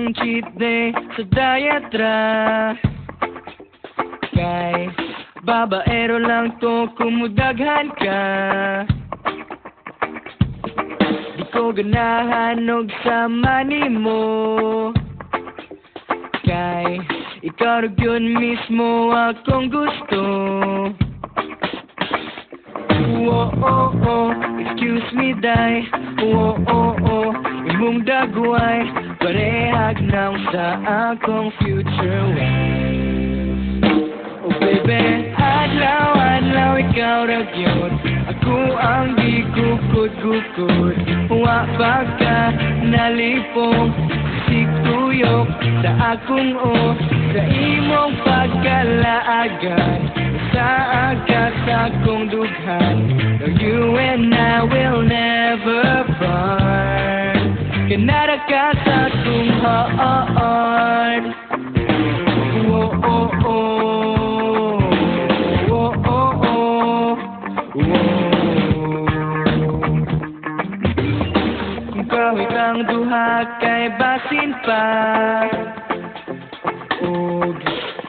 akong cheat day sa diet ra. Kay babaero lang to kumudaghan ka. Di ko ganahan og sama nimo. Kay ikaw rin yun mismo akong gusto. Excuse me, day. Imong dagway parehag na sa akong future wife. Oh baby, adlaw ikaw ra gyud. Ako ang gigukod-gukod. Wa pa ka nalipong sikuyok sa akong sa imong pagkalaagan. Sa agad sa akong dughan. No, you and I will never part. Kanara ka sa akong heart. Kahit ang duha kay basin pa.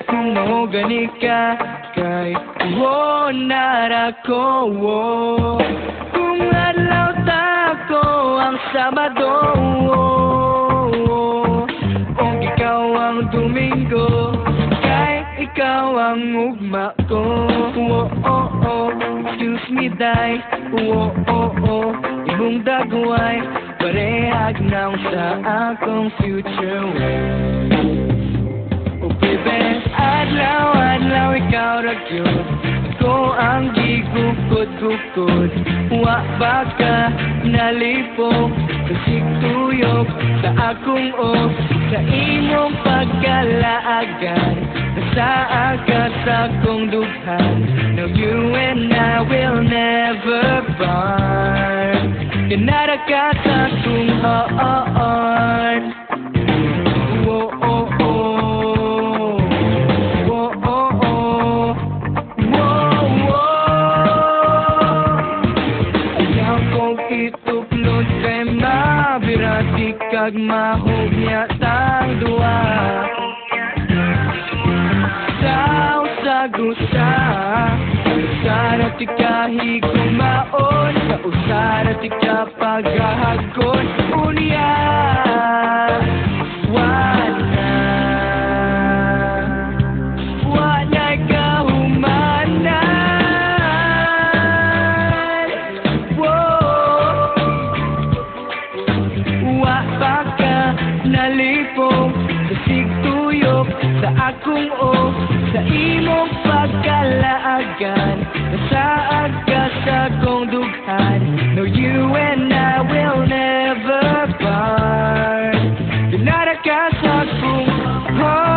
Kung mahogani ka kay nara ko. Kung adlaw ta ko ang Sabado, kung ikaw ang Domingo, kay ikaw ang ugma ko. Excuse me, day. Imong dagway parehag na sa akong future wife. Baby, adlaw ikaw ra gyud. Ako ang gigukod-gukod. Wa ba ka nalipong kasigtuyok sa akong sa imong pagkalaagan. Sa agad sa akong dughan. No, you and I will never part. Kanara ka sa akong heart. Ituklod kay mabirati kag mahugya tang duwa. Sa usagusa usara ti kahigumaon. Sa usara ti kapagahagon. Unya Wana'y kahumanan. Wa pa ka nalipong kasigtuyok sa akong sa imong pagkalaagan. Sa agad sa akong dughan. No, you and I will never part. Kanara ka sa akong heart.